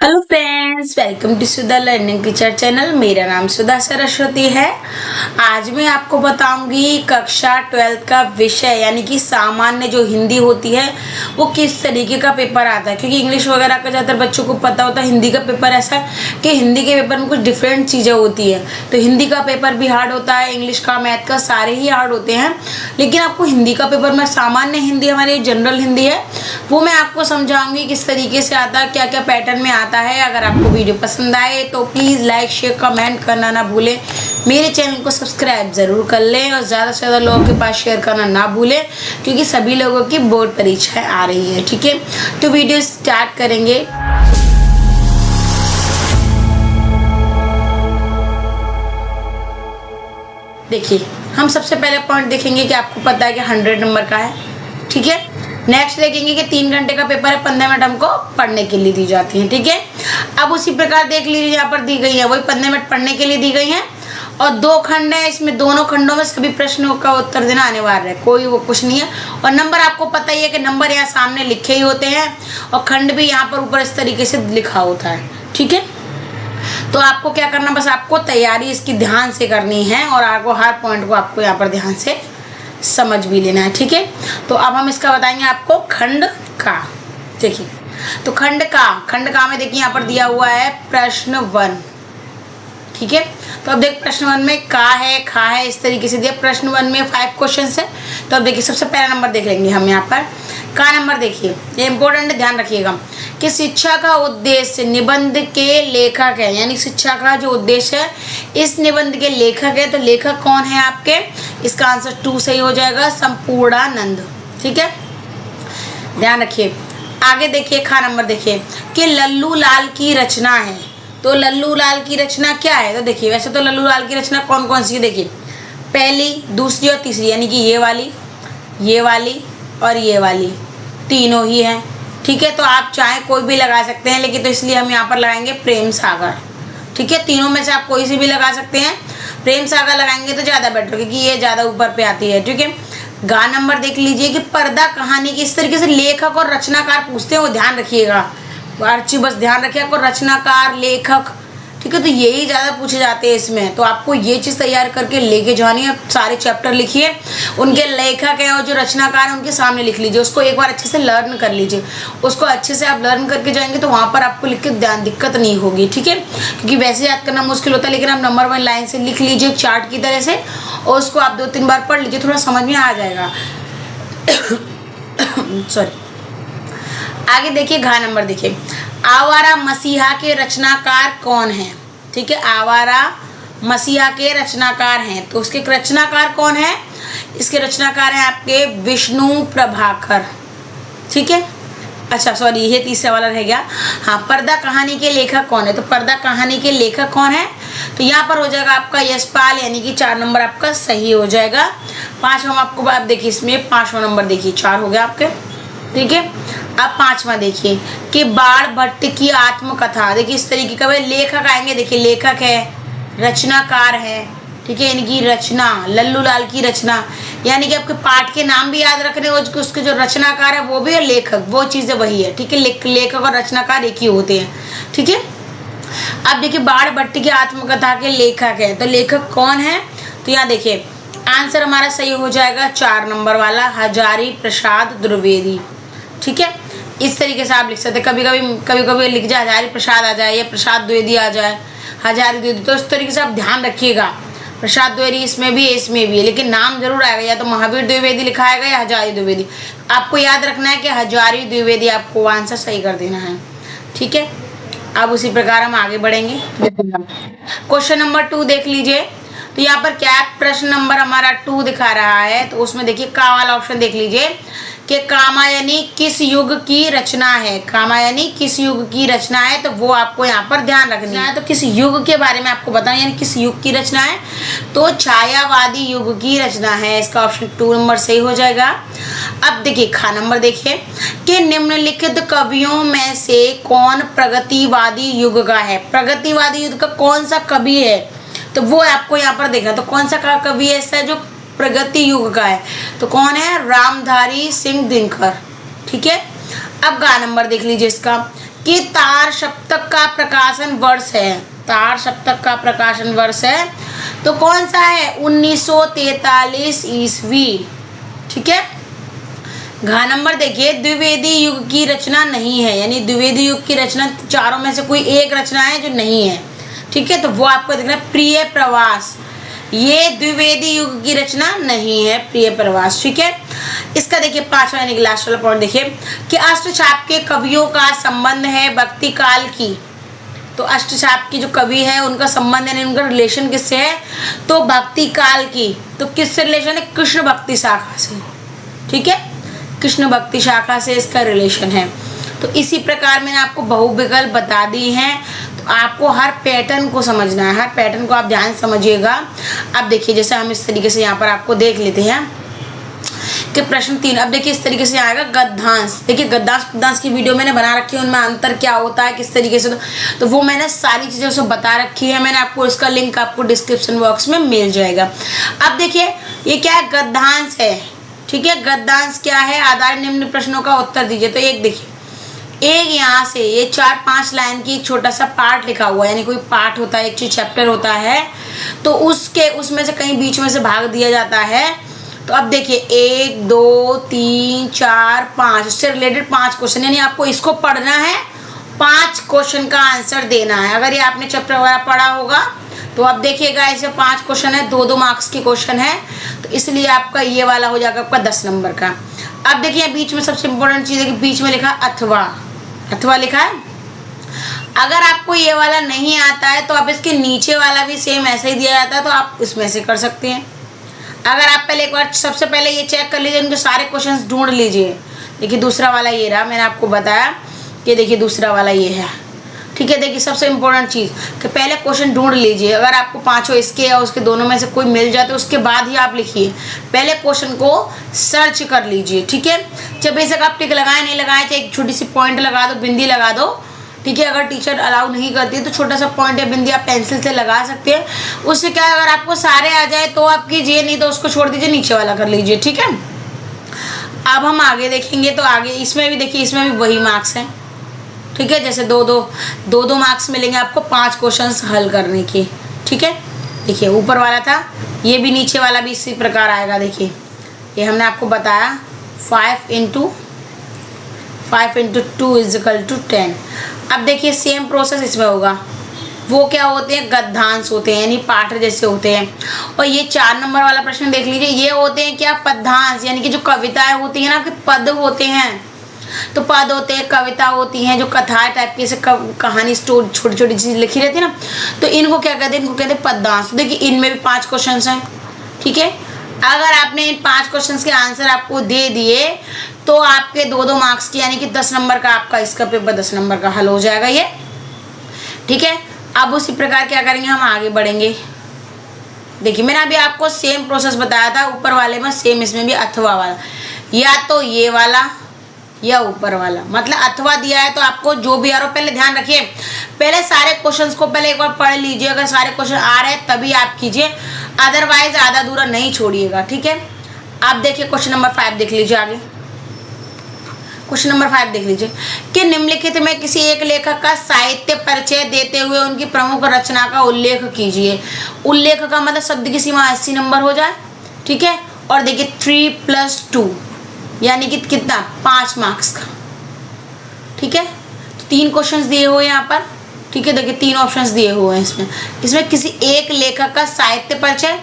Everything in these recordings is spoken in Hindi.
Hello friends, welcome to Sudha learning teacher channel. मेरा नाम सुधा सरस्वती है। आज मैं आपको बताऊंगी कक्षा 12th का विषय यानी कि सामान्य जो हिंदी होती है वो किस तरीके का पेपर आता है। क्योंकि इंग्लिश वगैरह का ज़्यादातर बच्चों को पता होता है, हिंदी का पेपर ऐसा है कि हिंदी के पेपर में कुछ डिफरेंट चीज़ें होती है। तो हिंदी का पेपर भी हार्ड होता है, इंग्लिश का, मैथ का, सारे ही हार्ड होते हैं। लेकिन आपको हिंदी का पेपर में सामान्य हिंदी, हमारी जनरल हिंदी है, वो मैं आपको समझाऊंगी किस तरीके से आता है, क्या क्या पैटर्न में आता है। अगर आपको वीडियो पसंद आए तो प्लीज़ लाइक शेयर कमेंट करना ना भूलें। मेरे चैनल को सब्सक्राइब ज़रूर कर लें और ज़्यादा से ज़्यादा लोगों के पास शेयर करना ना भूलें, क्योंकि सभी लोगों की बोर्ड परीक्षाएं आ रही है। ठीक है, तो वीडियो स्टार्ट करेंगे। देखिए, हम सबसे पहले पॉइंट देखेंगे कि आपको पता है कि 100 नंबर का है। ठीक है, नेक्स्ट देखेंगे कि 3 घंटे का पेपर है, 15 मिनट हमको पढ़ने के लिए दी जाती है। ठीक है, अब उसी प्रकार देख लीजिए, यहाँ पर दी गई है वही 15 मिनट पढ़ने के लिए दी गई है और 2 खंड है। इसमें दोनों खंडों में सभी प्रश्नों का उत्तर देना अनिवार्य है, कोई वो कुछ नहीं है। और नंबर आपको पता ही है कि नंबर यहाँ सामने लिखे ही होते हैं और खंड भी यहाँ पर ऊपर इस तरीके से लिखा होता है। ठीक है, तो आपको क्या करना, बस आपको तैयारी इसकी ध्यान से करनी है और आपको हर पॉइंट को आपको यहाँ पर ध्यान से समझ भी लेना है। ठीक है, तो अब हम इसका बताएंगे आपको खंड का। देखिए, तो खंड का में देखिए यहाँ पर दिया हुआ है प्रश्न 1। ठीक है, तो अब देख प्रश्न 1 में का है, खा है, इस तरीके से दिया। प्रश्न 1 में 5 क्वेश्चन है। तो अब देखिए, सबसे पहला नंबर देख लेंगे हम यहाँ पर। का नंबर देखिए, ये इंपॉर्टेंट, ध्यान रखिएगा कि शिक्षा का उद्देश्य निबंध के लेखक है, यानी शिक्षा का जो उद्देश्य है इस निबंध के लेखक है। तो लेखक कौन है आपके, इसका आंसर 2 सही हो जाएगा, संपूर्णानंद। ठीक है, ध्यान रखिए। आगे देखिए, खा नंबर देखिए कि लल्लू लाल की रचना है। तो लल्लू लाल की रचना क्या है, तो देखिए वैसे तो लल्लू लाल की रचना कौन कौन सी है, देखिए पहली, दूसरी और तीसरी, यानी कि ये वाली और ये वाली तीनों ही है। ठीक है, तो आप चाहे कोई भी लगा सकते हैं, लेकिन तो इसलिए हम यहाँ पर लगाएंगे प्रेम सागर। ठीक है, तीनों में से आप कोई सी भी लगा सकते हैं, प्रेम सागर लगाएंगे तो ज़्यादा बेटर, क्योंकि ये ज़्यादा ऊपर पे आती है। ठीक है, गा नंबर देख लीजिए कि पर्दा कहानी की, इस तरीके से लेखक और रचनाकार पूछते हैं, वो ध्यान रखिएगा। हर चीज बस ध्यान रखिए, आपको रचनाकार, लेखक, ठीक है, तो यही ज़्यादा पूछे जाते हैं इसमें। तो आपको ये चीज़ तैयार करके लेके जानी है। सारे चैप्टर लिखिए, उनके लेखक हैं और जो रचनाकार हैं उनके सामने लिख लीजिए, उसको एक बार अच्छे से लर्न कर लीजिए। उसको अच्छे से आप लर्न करके जाएंगे तो वहाँ पर आपको लिख के दिक्कत नहीं होगी। ठीक है, क्योंकि वैसे याद करना मुश्किल होता है, लेकिन आप नंबर 1 लाइन से लिख लीजिए चार्ट की तरह से, और उसको आप 2-3 बार पढ़ लीजिए, थोड़ा समझ में आ जाएगा। सॉरी, आगे देखिए, घा नंबर देखिए, आवारा मसीहा के रचनाकार कौन है। ठीक है, आवारा मसीहा के रचनाकार हैं, तो उसके रचनाकार कौन है, इसके रचनाकार हैं आपके विष्णु प्रभाकर। ठीक है, अच्छा सॉरी, ये तीसरा वाला रह गया। हाँ, पर्दा कहानी के लेखक कौन है, तो पर्दा कहानी के लेखक कौन है, तो यहाँ पर हो जाएगा आपका यशपाल, यानी कि 4 नंबर आपका सही हो जाएगा। 5वां आपको आप देखिए, इसमें 5वां नंबर देखिए, 4 हो गया आपके। ठीक है, अब 5वां देखिए कि बाण भट्ट की आत्मकथा। देखिए इस तरीके का लेखक आएंगे, देखिए लेखक है, रचनाकार है। ठीक है, यानी कि रचना, लल्लू लाल की रचना, यानी कि आपके पाठ के नाम भी याद रखने, उसके जो रचनाकार है वो भी और लेखक, वो चीज़ें वही है। ठीक है, लेखक और रचनाकार एक ही होते हैं। ठीक है, अब देखिए बाण भट्ट की आत्मकथा के लेखक है, तो लेखक कौन है, तो यहाँ देखिए आंसर हमारा सही हो जाएगा 4 नंबर वाला, हजारी प्रसाद द्विवेदी। ठीक है, इस तरीके से आप लिख सकते हैं। कभी कभी लिख जाए हजारी प्रसाद आ जाए या प्रसाद द्विवेदी आ जाए, हजारी द्विवेदी, तो इस तरीके से आप ध्यान रखिएगा। प्रसाद द्विवेदी इसमें भी है, इसमें भी है, लेकिन नाम जरूर आएगा, या तो महावीर द्विवेदी लिखा आएगा या हजारी द्विवेदी। आपको याद रखना है कि हजारी द्विवेदी आपको आंसर सही कर देना है। ठीक है, अब उसी प्रकार हम आगे बढ़ेंगे। क्वेश्चन नंबर 2 देख लीजिए, तो यहाँ पर क्या प्रश्न नंबर हमारा 2 दिखा रहा है, तो उसमें देखिए का वाला ऑप्शन देख लीजिए कि कामायनी किस युग की रचना है। कामायनी किस युग की रचना है, तो वो आपको यहाँ पर ध्यान रखना है। तो किस युग के बारे में आपको बताना, यानी किस युग की रचना है, तो छायावादी युग की रचना है, इसका ऑप्शन 2 नंबर सही हो जाएगा। अब देखिए खा नंबर देखिए कि निम्नलिखित कवियों में से कौन प्रगतिवादी युग का है। प्रगतिवादी युग का कौन सा कवि है, तो वो आपको यहाँ पर देखना। तो कौन सा कवि ऐसा है जो प्रगति युग का है, तो कौन है, रामधारी सिंह दिनकर। ठीक है, अब गा नंबर देख लीजिए इसका कि तार सप्तक का प्रकाशन वर्ष है, तार सप्तक का प्रकाशन वर्ष है तो कौन सा है, 1943 ईस्वी। ठीक है। घ नंबर देखिए, द्विवेदी युग की रचना नहीं है, यानी द्विवेदी युग की रचना चारों में से कोई एक रचना है जो नहीं है। ठीक है, तो वो आपको देखना है प्रिय प्रवास, ये द्विवेदी युग की रचना नहीं है, प्रिय प्रवास। ठीक है। इसका देखिए 5वां यानी कि लास्ट वाला पॉइंट देखिए कि अष्टचाप के कवियों का संबंध है भक्ति काल की। तो अष्टचाप की जो कवि है उनका संबंध यानी उनका रिलेशन किससे है, तो भक्ति काल की। तो किससे रिलेशन है, कृष्ण भक्ति शाखा से। ठीक है, कृष्ण भक्ति शाखा से इसका रिलेशन है। तो इसी प्रकार मैंने आपको बहुविकल्प बता दी हैं। तो आपको हर पैटर्न को समझना है, हर पैटर्न को आप ध्यान समझिएगा। अब देखिए जैसे हम इस तरीके से यहाँ पर आपको देख लेते हैं कि प्रश्न 3। अब देखिए इस तरीके से आएगा गद्यांश। देखिए गद्यांश पद्यांश की वीडियो मैंने बना रखी है, उनमें अंतर क्या होता है किस तरीके से, तो वो मैंने सारी चीज़ें उसमें बता रखी है। मैंने आपको इसका लिंक आपको डिस्क्रिप्शन बॉक्स में मिल जाएगा। अब देखिए ये क्या है, गद्यांश है। ठीक है, गद्यांश क्या है, आधार निम्न प्रश्नों का उत्तर दीजिए। तो एक देखिए, एक यहाँ से ये 4-5 लाइन की एक छोटा सा पार्ट लिखा हुआ है, यानी कोई पार्ट होता है, एक चीज चैप्टर होता है, तो उसमें से कहीं बीच में से भाग दिया जाता है। तो अब देखिए 1 2 3 4 5 इससे रिलेटेड 5 क्वेश्चन, यानी आपको इसको पढ़ना है, 5 क्वेश्चन का आंसर देना है। अगर ये आपने चैप्टर वगैरह पढ़ा होगा तो अब देखिएगा ऐसे 5 क्वेश्चन है, 2-2 मार्क्स के क्वेश्चन है, तो इसलिए आपका ये वाला हो जाएगा आपका 10 नंबर का। अब देखिए बीच में सबसे इम्पोर्टेंट चीज़ है कि बीच में लिखा अथवा, अथवा लिखा है। अगर आपको ये वाला नहीं आता है तो आप इसके नीचे वाला भी सेम ऐसे ही दिया जाता है, तो आप इसमें से कर सकते हैं। अगर आप पहले एक बार सबसे पहले ये चेक कर लीजिए, उनके सारे क्वेश्चंस ढूंढ लीजिए। देखिए दूसरा वाला ये रहा, मैंने आपको बताया कि देखिए दूसरा वाला ये है। ठीक है, देखिए सबसे इम्पोर्टेंट चीज़ कि पहले क्वेश्चन ढूंढ लीजिए। अगर आपको 5 इसके या उसके दोनों में से कोई मिल जाए तो उसके बाद ही आप लिखिए, पहले क्वेश्चन को सर्च कर लीजिए। ठीक है, जब बेशक आप टिक लगाए नहीं लगाए, चाहे एक छोटी सी पॉइंट लगा दो, बिंदी लगा दो। ठीक है, अगर टीचर अलाउ नहीं करती है तो छोटा सा पॉइंट या बिंदी आप पेंसिल से लगा सकते हैं। उससे क्या है, अगर आपको सारे आ जाए तो आप कीजिए, नहीं तो उसको छोड़ दीजिए, नीचे वाला कर लीजिए। ठीक है, अब हम आगे देखेंगे। तो आगे इसमें भी देखिए, इसमें भी वही मार्क्स हैं। ठीक है, जैसे 2-2 मार्क्स मिलेंगे आपको 5 क्वेश्चंस हल करने के। ठीक है, देखिए ऊपर वाला था, ये भी नीचे वाला भी इसी प्रकार आएगा। देखिए ये हमने आपको बताया 5 × 2 = 10। अब देखिए सेम प्रोसेस इसमें होगा। वो क्या होते हैं, गद्यांश होते हैं, यानी पाठ जैसे होते हैं। और ये 4 नंबर वाला प्रश्न देख लीजिए, ये होते हैं क्या, पद्यांश, यानी कि जो कविताएं होती हैं ना, आपके पद होते हैं। तो पद होते हैं, कविता होती हैं, जो कथा टाइप की कहानी स्टोरी छोटी छोटी चीज़ लिखी रहती है ना, तो इनको क्या कहते हैं, इनको कहते हैं पद्यांश। देखिए इनमें भी 5 क्वेश्चन हैं। ठीक है, अगर आपने इन 5 क्वेश्चन के आंसर आपको दे दिए तो आपके 2-2 मार्क्स की, यानी कि 10 नंबर का आपका इसका पेपर 10 नंबर का हल हो जाएगा ये। ठीक है, अब उसी प्रकार क्या करेंगे, हम आगे बढ़ेंगे। देखिए मैंने अभी आपको सेम प्रोसेस बताया था, ऊपर वाले में सेम इसमें भी अथवा वाला, या तो ये वाला या ऊपर वाला। मतलब अथवा दिया है तो आपको जो भी आ रहा हो, पहले ध्यान रखिए, पहले सारे क्वेश्चंस को पहले एक बार पढ़ लीजिए। अगर सारे क्वेश्चन आ रहे हैं तभी आप कीजिए, अदरवाइज आधा अधूरा नहीं छोड़िएगा। ठीक है, आप देखिए क्वेश्चन नंबर 5 देख लीजिए। आगे क्वेश्चन नंबर 5 देख लीजिए कि निम्नलिखित में किसी एक लेखक का साहित्य परिचय देते हुए उनकी प्रमुख रचना का उल्लेख कीजिए। उल्लेख का मतलब शब्द की सीमा 80 नंबर हो जाए। ठीक है, और देखिए 3+2 यानी कि कितना, 5 मार्क्स का। ठीक है, तो 3 क्वेश्चंस दिए हुए हैं यहाँ पर। ठीक है, देखिए 3 ऑप्शंस दिए हुए हैं इसमें किसी एक लेखक का साहित्य परिचय,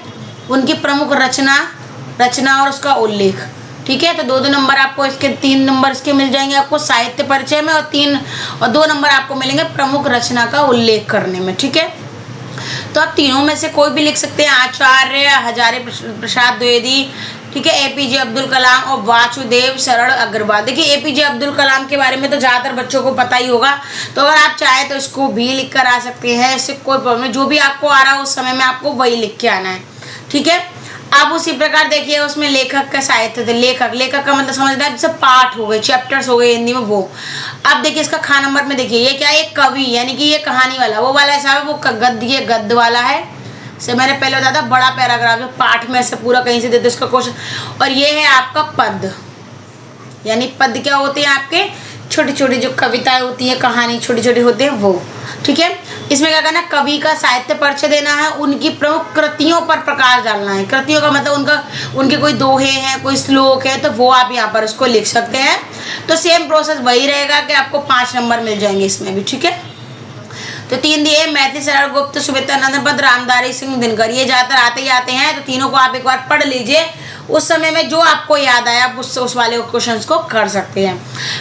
उनकी प्रमुख रचना और उसका उल्लेख। ठीक है, तो 2-2 नंबर आपको इसके, 3 नंबर इसके मिल जाएंगे आपको साहित्य परिचय में, और 2 नंबर आपको मिलेंगे प्रमुख रचना का उल्लेख करने में। ठीक है, तो आप तीनों में से कोई भी लिख सकते हैं, आचार्य हजारे प्रसाद द्विवेदी, ठीक है, एपीजे अब्दुल कलाम और वासुदेव शरण अग्रवाल। देखिए एपीजे अब्दुल कलाम के बारे में तो ज़्यादातर बच्चों को पता ही होगा, तो अगर आप चाहें तो इसको भी लिख कर आ सकते हैं, इससे कोई प्रॉब्लम नहीं। जो भी आपको आ रहा है उस समय में आपको वही लिख के आना है। ठीक है, अब उसी प्रकार देखिए उसमें लेखक का साहित्य थे। लेखक का मतलब समझना है, जैसे पाठ हो गए, चैप्टर्स हो गए हिंदी में वो। अब देखिए इसका खा नंबर में देखिए, ये क्या है, एक कवि, यानी कि ये कहानी वाला, वो वाला हिसाब है, वो गद्य वाला है। से मैंने पहले बताया था, बड़ा पैराग्राफ जो पाठ में से पूरा कहीं से देते उसका क्वेश्चन। और ये है आपका पद, यानी पद क्या होते हैं आपके, छोटी छोटी जो कविताएं होती हैं, कहानी छोटी छोटी होते हैं वो। ठीक है, इसमें क्या करना है, कवि का साहित्य परिचय देना है, उनकी प्रमुख कृतियों पर प्रकाश डालना है। कृतियों का मतलब उनके कोई दोहे हैं, कोई श्लोक है, तो वो आप यहाँ पर उसको लिख सकते हैं। तो सेम प्रोसेस वही रहेगा कि आपको 5 नंबर मिल जाएंगे इसमें भी। ठीक है, तो 3 दिए, मैथिली शरण गुप्त, सुमित्रानंद पद, रामधारी सिंह दिनकर, ये ज्यादातर आते ही आते हैं। तो तीनों को आप एक बार पढ़ लीजिए, उस समय में जो आपको याद आया आप उस वाले क्वेश्चंस को कर सकते हैं।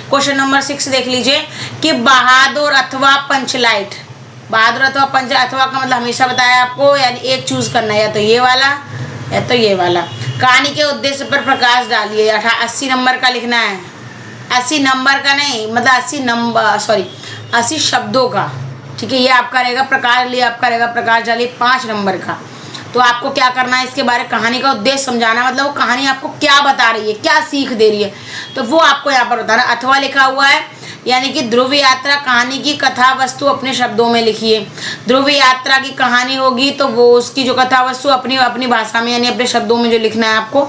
क्वेश्चन नंबर 6 देख लीजिए कि बहादुर अथवा पंचलाइट। बहादुर अथवा पंच, अथवा का मतलब हमेशा बताया आपको, यानी एक चूज करना है, या तो ये वाला या तो ये वाला। कहानी के उद्देश्य पर प्रकाश डालिए, 80 नंबर का लिखना है। 80 नंबर का नहीं, मतलब 80 शब्दों का। ठीक है, ये आपका रहेगा प्रकाश, लिए आपका रहेगा प्रकाश डालिए 5 नंबर का। तो आपको क्या करना है, इसके बारे कहानी का उद्देश्य समझाना, मतलब वो कहानी आपको क्या बता रही है, क्या सीख दे रही है, तो वो आपको यहाँ पर बताना। अथवा लिखा हुआ है, यानी कि ध्रुव यात्रा कहानी की कथा वस्तु अपने शब्दों में लिखिए। ध्रुव यात्रा की कहानी होगी तो वो उसकी जो कथा वस्तु अपनी भाषा में, यानी अपने शब्दों में जो लिखना है आपको,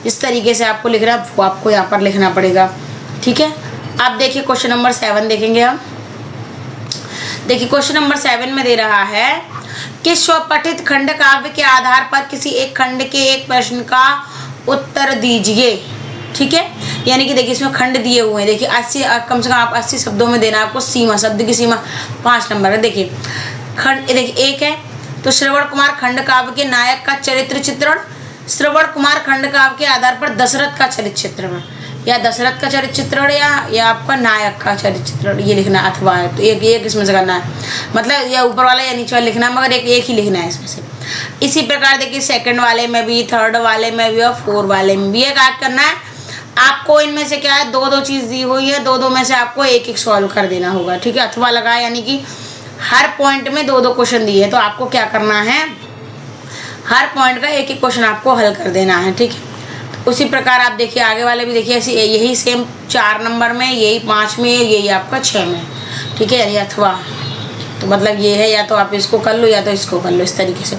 जिस तरीके से आपको लिखना है वो आपको यहाँ पर लिखना पड़ेगा। ठीक है, अब देखिए क्वेश्चन नंबर 7 देखेंगे हम। देखिए क्वेश्चन नंबर 7 में दे रहा है कि स्वपठित खंड काव्य के आधार पर किसी एक खंड के एक प्रश्न का उत्तर दीजिए। ठीक है, यानी कि देखिए इसमें खंड दिए हुए हैं। देखिए 80, कम से कम आप 80 शब्दों में देना आपको। सीमा, शब्द की सीमा 5 नंबर है। देखिए खंड, देखिए एक है तो श्रवण कुमार खंड काव्य के नायक का चरित्र चित्रण। श्रवण कुमार खंड काव्य के आधार पर दशरथ का चरित्र चित्रण, या दशरथ का चरित्र चित्रण या आपका नायक का चरित्र चित्रण, ये लिखना अथवा है। तो एक इसमें से करना है, मतलब या ऊपर वाला या नीचे वाला लिखना है, मगर एक ही लिखना है इसमें से। इसी प्रकार देखिए सेकंड वाले में भी, थर्ड वाले में भी और 4 वाले में भी एक ऐड करना है आपको। इनमें से क्या है, 2 चीज दी हुई है, 2 में से आपको एक सॉल्व कर देना होगा। ठीक है, अथवा लगा, यानी कि हर पॉइंट में 2 क्वेश्चन दिए, तो आपको क्या करना है, हर पॉइंट का एक क्वेश्चन आपको हल कर देना है। ठीक है, उसी प्रकार आप देखिए आगे वाले भी देखिए, ऐसे यही सेम 4 नंबर में, यही 5 में, यही आपका 6 में। ठीक है, यानी अथवा, तो मतलब ये है, या तो आप इसको कर लो या तो इसको कर लो, इस तरीके से।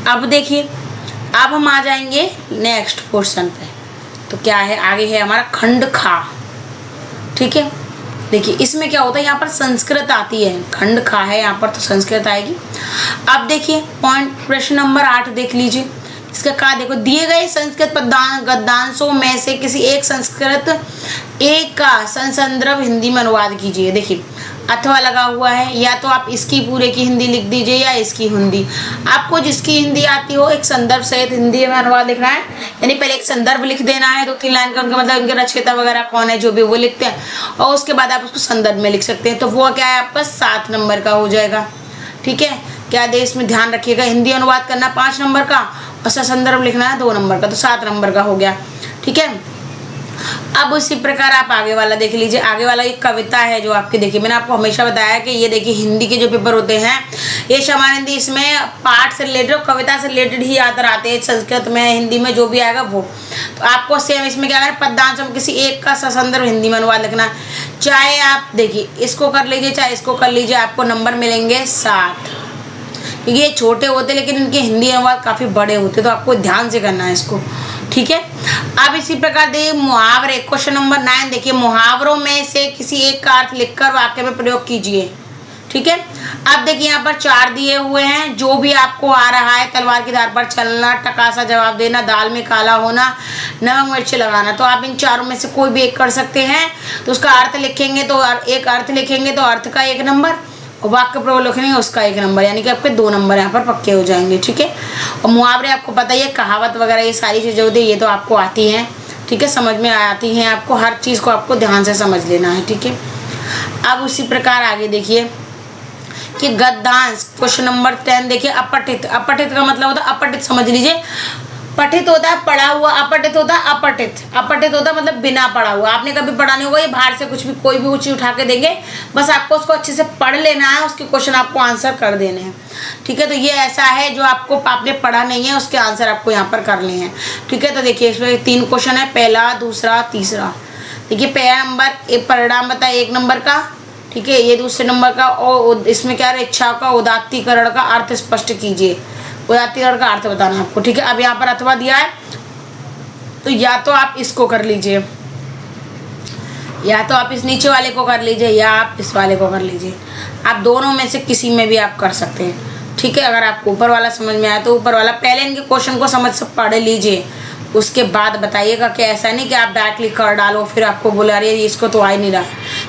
अब देखिए, अब हम आ जाएंगे नेक्स्ट पोर्शन पे। तो क्या है, आगे है हमारा खंड खा। ठीक है, देखिए इसमें क्या होता है, यहाँ पर संस्कृत आती है, खंड खा है यहाँ पर, तो संस्कृत आएगी। अब देखिए पॉइंट प्रश्न नंबर 8 देख लीजिए, इसका कहा देखो, दिए गए संस्कृत गद्यांशों में से किसी एक संस्कृत एक का संदर्भ हिंदी में अनुवाद कीजिए। देखिए अथवा लगा हुआ है, या तो आप इसकी पूरे की हिंदी लिख दीजिए या इसकी हिंदी, आपको जिसकी हिंदी आती हो एक संदर्भ सहित हिंदी में अनुवाद लिखना है। यानी पहले एक संदर्भ लिख देना है 2-3 लाइन का, उनका मतलब उनके रचयिता वगैरह कौन है जो भी वो लिखते हैं, और उसके बाद आप उसको संदर्भ में लिख सकते हैं। तो वो क्या है आपका 7 नंबर का हो जाएगा। ठीक है, क्या देश में ध्यान रखिएगा, हिंदी अनुवाद करना 5 नंबर का और संदर्भ लिखना है 2 नंबर का, तो 7 नंबर का हो गया। ठीक है, अब उसी प्रकार आप आगे वाला देख लीजिए। आगे वाला एक कविता है जो आपकी, देखिए मैंने आपको हमेशा बताया कि ये देखिए हिंदी के जो पेपर होते हैं ये सामान्य हिंदी, इसमें पाठ से रिलेटेड, कविता से रिलेटेड ही आते हैं, संस्कृत में हिंदी में जो भी आएगा वो। तो आपको सेम इसमें क्या करना, पद्यांश में किसी एक का संदर्भ हिंदी में अनुवाद लिखना। चाहे आप देखिए इसको कर लीजिए चाहे इसको कर लीजिए, आपको नंबर मिलेंगे 7, क्योंकि ये छोटे होते लेकिन इनके हिंदी अनुवाद काफ़ी बड़े होते, तो आपको ध्यान से करना है इसको। ठीक है, अब इसी प्रकार देखिए मुहावरे, क्वेश्चन नंबर 9 देखिए, मुहावरों में से किसी एक का अर्थ लिखकर वाक्य में प्रयोग कीजिए। ठीक है, अब देखिए यहाँ पर 4 दिए हुए हैं, जो भी आपको आ रहा है, तलवार की धार पर चलना, टकासा जवाब देना, दाल में काला होना, नमक मिर्च लगाना, तो आप इन चारों में से कोई भी एक कर सकते हैं। तो उसका अर्थ लिखेंगे तो एक अर्थ लिखेंगे तो अर्थ का 1 नंबर, वाक्य प्रयोग लिखेंगे उसका 1 नंबर, यानी कि आपके 2 नंबर यहाँ पर पक्के हो जाएंगे। ठीक है, और मुहावरे आपको पता ही है, कहावत वगैरह ये सारी चीज़ें होती है, ये तो आपको आती हैं। ठीक है, समझ में आती हैं आपको, हर चीज़ को आपको ध्यान से समझ लेना है। ठीक है, अब उसी प्रकार आगे देखिए कि गद्यांश, क्वेश्चन नंबर 10 देखिए, अपठित। अपठित का मतलब होता है, अपठित समझ लीजिए, पठित होता है पढ़ा हुआ, अपठित होता है अपठित। अपठित होता है मतलब बिना पढ़ा हुआ, आपने कभी पढ़ा नहीं होगा, ये बाहर से कुछ भी कोई भी चीज उठा के देंगे, बस आपको उसको अच्छे से पढ़ लेना है, उसके क्वेश्चन आपको आंसर कर देने हैं। ठीक है, तो ये ऐसा है जो आपको आपने पढ़ा नहीं है उसके आंसर आपको यहाँ पर करने हैं। ठीक है, तो देखिए इसमें 3 क्वेश्चन है, पहला, दूसरा, तीसरा। देखिए पहला नंबर एक परिणाम बताए 1 नंबर का। ठीक है, ये दूसरे नंबर का, और इसमें क्या है, इच्छाओं का उदात्तीकरण का अर्थ स्पष्ट कीजिए, उदात्तीकरण का अर्थ बताना है आपको। ठीक है, अब यहाँ पर अथवा दिया है, तो या तो आप इसको कर लीजिए, या तो आप इस नीचे वाले को कर लीजिए या आप इस वाले को कर लीजिए। आप दोनों में से किसी में भी आप कर सकते हैं, ठीक है। अगर आपको ऊपर वाला समझ में आया तो ऊपर वाला, पहले इनके क्वेश्चन को समझ से पढ़ लीजिए, उसके बाद बताइएगा कि ऐसा नहीं कि आप डायरेक्टली कर डालो फिर आपको बोला अरे इसको तो आ ही नहीं रहा,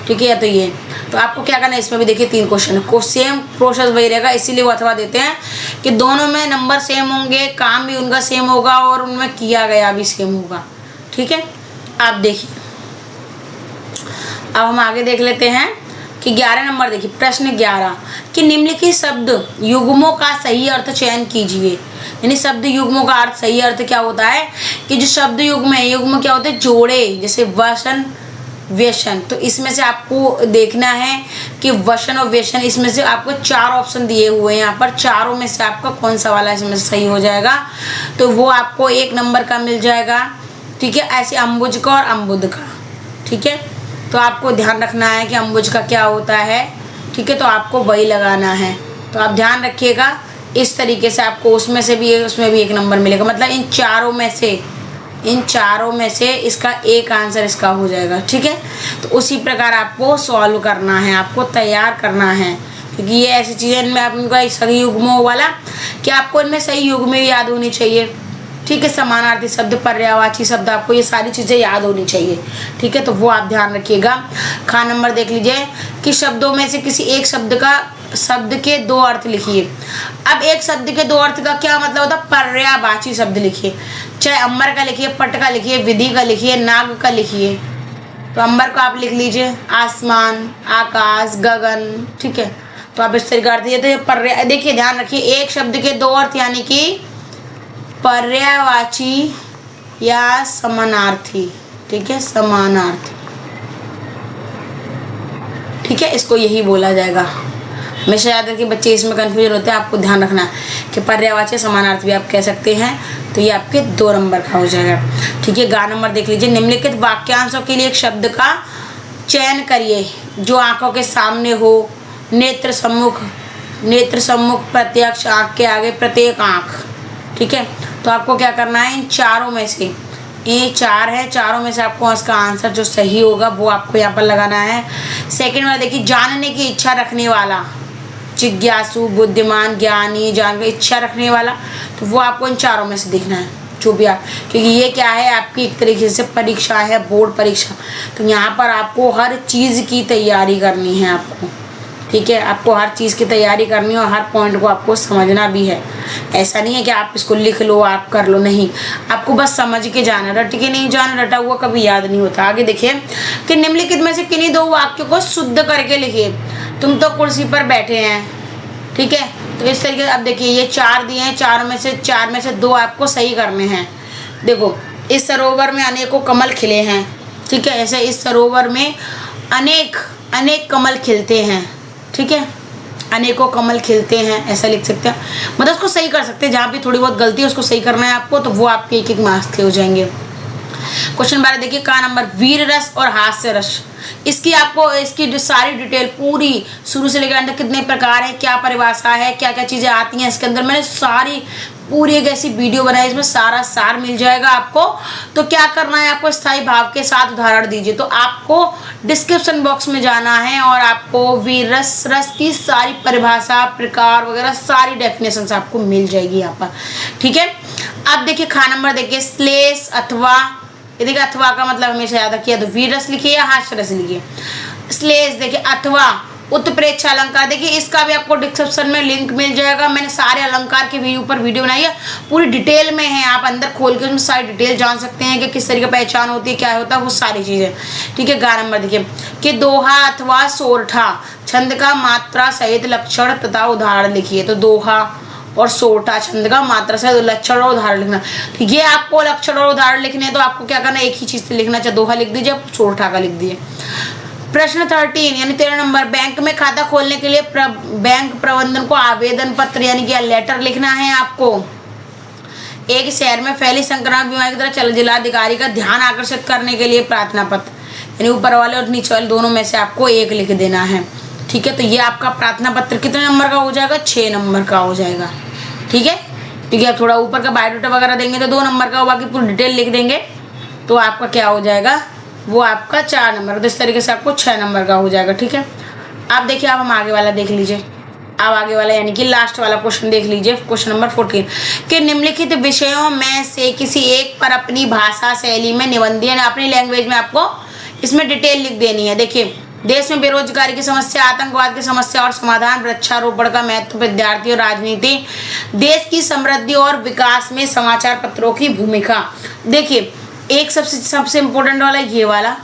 ठीक है। या तो ये, तो आपको क्या करना है, इसमें भी देखिए 3 क्वेश्चन है, सेम प्रोसेस वही रहेगा, इसीलिए वो अथवा देते हैं कि दोनों में नंबर सेम होंगे, काम भी उनका सेम होगा और उनमें किया गया भी सेम होगा, ठीक है। आप देखिए, अब हम आगे देख लेते हैं कि 11 नंबर देखिए, प्रश्न 11 कि निम्नलिखित शब्द युग्मों का सही अर्थ चयन कीजिए। यानी शब्द युग्मों का अर्थ, सही अर्थ क्या होता है कि जो शब्द युग्म है, युग्म क्या होते हैं, जोड़े, जैसे वसन व्यसन। तो इसमें से आपको देखना है कि वसन और व्यसन, इसमें से आपको 4 ऑप्शन दिए हुए हैं यहाँ पर, चारों में से आपका कौन सा वाला इसमें से सही हो जाएगा, तो वो आपको 1 नंबर का मिल जाएगा, ठीक है। ऐसे अम्बुज का और अम्बुद का, ठीक है। तो आपको ध्यान रखना है कि अम्बुज का क्या होता है, ठीक है, तो आपको वही लगाना है। तो आप ध्यान रखिएगा, इस तरीके से आपको उसमें भी 1 नंबर मिलेगा, मतलब इन चारों में से इसका एक आंसर इसका हो जाएगा, ठीक है। तो उसी प्रकार आपको सॉल्व करना है, आपको तैयार करना है, क्योंकि ये ऐसी चीज़ें, इनमें आपका सही युग्मों वाला कि आपको इनमें सही युग्म याद होनी चाहिए, ठीक है। समानार्थी शब्द, पर्यायवाची शब्द, आपको ये सारी चीज़ें याद होनी चाहिए, ठीक है। तो वो आप ध्यान रखिएगा। खा नंबर देख लीजिए कि शब्दों में से किसी एक शब्द के 2 अर्थ लिखिए। अब एक शब्द के 2 अर्थ का क्या मतलब होता है, पर्यायवाची शब्द लिखिए, चाहे अंबर का लिखिए, पट का लिखिए, विधि का लिखिए, नाग का लिखिए। तो अंबर को आप लिख लीजिए आसमान, आकाश, गगन, ठीक है। तो आप इस तरीके से, तो ये पर्याय, देखिए ध्यान रखिए, एक शब्द के 2 अर्थ यानी कि पर्यायवाची या समानार्थी, ठीक है, समानार्थी, ठीक है, इसको यही बोला जाएगा। हमेशा याद रखिए, बच्चे इसमें कंफ्यूजन होते हैं, आपको ध्यान रखना है कि पर्यायवाची समानार्थी भी आप कह सकते हैं, तो ये आपके 2 नंबर का हो जाएगा, ठीक है। गा नंबर देख लीजिए, निम्नलिखित वाक्यांशों के लिए एक शब्द का चयन करिए जो आंखों के सामने हो, नेत्र सम्मुख, प्रत्यक्ष, आंख के आगे, प्रत्येक आंख, ठीक है। तो आपको क्या करना है, इन चारों में से, ये 4 है, चारों में से आपको इसका आंसर जो सही होगा वो आपको यहाँ पर लगाना है। सेकंड वाला देखिए, जानने की इच्छा रखने वाला, जिज्ञासु, बुद्धिमान, ज्ञानी, जानने की इच्छा रखने वाला, तो वो आपको इन चारों में से देखना है, जो भी आप, क्योंकि ये क्या है, आपकी एक तरीके से परीक्षा है, बोर्ड परीक्षा। तो यहाँ पर आपको हर चीज़ की तैयारी करनी है आपको, ठीक है। आपको हर चीज़ की तैयारी करनी है और हर पॉइंट को आपको समझना भी है। ऐसा नहीं है कि आप इसको लिख लो, आप कर लो, नहीं, आपको बस समझ के जाना, रट के नहीं जाना, रटा हुआ कभी याद नहीं होता। आगे देखिए कि निम्नलिखित में से किन्हीं 2 वाक्यों को शुद्ध करके लिखिए। तुम तो कुर्सी पर बैठे हैं, ठीक है। तो इस तरीके से अब देखिए, ये 4 दिए हैं, 4 में से 2 आपको सही करने हैं। देखो, इस सरोवर में अनेकों कमल खिले हैं, ठीक है, ऐसे इस सरोवर में अनेक कमल खिलते हैं, ठीक है, अनेकों कमल खिलते हैं, ऐसा लिख सकते हैं, मतलब उसको सही कर सकते हैं, जहाँ भी थोड़ी बहुत गलती है उसको सही करना है आपको, तो वो आपके 1 मार्क्स के हो जाएंगे। क्वेश्चन 12 देखिए, का नंबर, वीर रस और हास्य रस, इसकी सारी डिटेल पूरी शुरू से लेकर अंत तक, कितने प्रकार है, क्या परिभाषा है, क्या क्या चीज़ें आती हैं इसके अंदर, मैंने सारी पूरी एक ऐसी वीडियो बनाई, इसमें सारा सार मिल जाएगा आपको। तो क्या करना है आपको, स्थायी भाव के साथ उदाहरण दीजिए। तो आपको डिस्क्रिप्शन बॉक्स में जाना है और आपको वीर रस की सारी परिभाषा, प्रकार वगैरह सारी डेफिनेशन आपको मिल जाएगी यहाँ पर, ठीक है। अब देखिए, खा नंबर देखिए, श्लेष अथवा, ये देखिए अथवा का मतलब हमेशा याद रखिए, तो वीर रस लिखिए या हास्य रस लिखिए। श्लेष देखिए, अथवा, उत्प्रेक्षा अलंकार, देखिए इसका भी आपको डिस्क्रिप्शन में लिंक मिल जाएगा। मैंने सारे अलंकार के ऊपर वीडियो बनाई है, पूरी डिटेल में है, आप अंदर खोल के उसमें सारी डिटेल जान सकते हैं कि किस तरीके पहचान होती है, क्या होता है, वो सारी चीज़ें, ठीक है। गा नंबर देखिए कि दोहा अथवा सोरठा छंद का मात्रा सहित लक्षण तथा उदाहरण लिखिए। तो दोहा और सोरठा छंद का मात्रा सहित लक्षण और उदाहरण लिखना, ठीक है। आपको लक्षण और उदाहरण लिखने हैं तो आपको क्या करना है, एक ही चीज़ से लिखना, चाहे दोहा लिख दीजिए, सोरठा का लिख दीजिए। प्रश्न 13 यानी 13 नंबर, बैंक में खाता खोलने के लिए बैंक प्रबंधन को आवेदन पत्र यानी कि लेटर लिखना है आपको। एक शहर में फैली संक्रामक बीमारी की तरह जिलाधिकारी का ध्यान आकर्षित करने के लिए प्रार्थना पत्र, यानी ऊपर वाले और नीचे वाले दोनों में से आपको 1 लिख देना है, ठीक है। तो ये आपका प्रार्थना पत्र कितने नंबर का हो जाएगा, 6 नंबर का हो जाएगा, ठीक है। क्योंकि आप थोड़ा ऊपर का बायोडाटा वगैरह देंगे तो 2 नंबर का, बाकी पूरी डिटेल लिख देंगे तो आपका क्या हो जाएगा, वो आपका 4 नंबर, तो इस तरीके से आपको 6 नंबर का हो जाएगा। ठीक है, अब देखिए, आप हम आगे वाला देख लीजिए। अब आगे वाला यानी कि लास्ट वाला क्वेश्चन देख लीजिए, क्वेश्चन नंबर 14 कि निम्नलिखित विषयों में से किसी एक पर अपनी भाषा शैली में निबंध, यानी अपनी लैंग्वेज में आपको इसमें डिटेल लिख देनी है। देखिए, देश में बेरोजगारी की समस्या, आतंकवाद की समस्या और समाधान, वृक्षारोपण का महत्व, विद्यार्थी और राजनीति, देश की समृद्धि और विकास में समाचार पत्रों की भूमिका। देखिए, एक सबसे इम्पोर्टेंट वाला ये वाला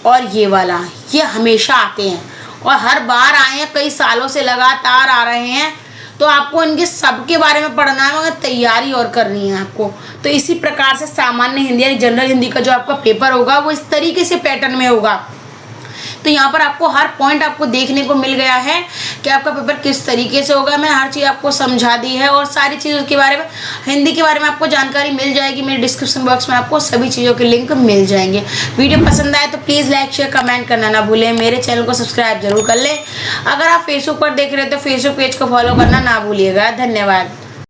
और ये वाला, ये हमेशा आते हैं और हर बार आए हैं, कई सालों से लगातार आ रहे हैं। तो आपको इनके सबके बारे में पढ़ना है, मगर तैयारी और करनी है आपको। तो इसी प्रकार से सामान्य हिंदी यानी जनरल हिंदी का जो आपका पेपर होगा वो इस तरीके से पैटर्न में होगा। तो यहाँ पर आपको हर पॉइंट आपको देखने को मिल गया है कि आपका पेपर किस तरीके से होगा। मैं हर चीज़ आपको समझा दी है और सारी चीज़ों के बारे में, हिंदी के बारे में आपको जानकारी मिल जाएगी। मेरे डिस्क्रिप्शन बॉक्स में आपको सभी चीज़ों के लिंक मिल जाएंगे। वीडियो पसंद आए तो प्लीज़ लाइक शेयर कमेंट करना ना भूलें। मेरे चैनल को सब्सक्राइब जरूर कर लें। अगर आप फेसबुक पर देख रहे हो तो फेसबुक पेज को फॉलो करना ना भूलिएगा। धन्यवाद।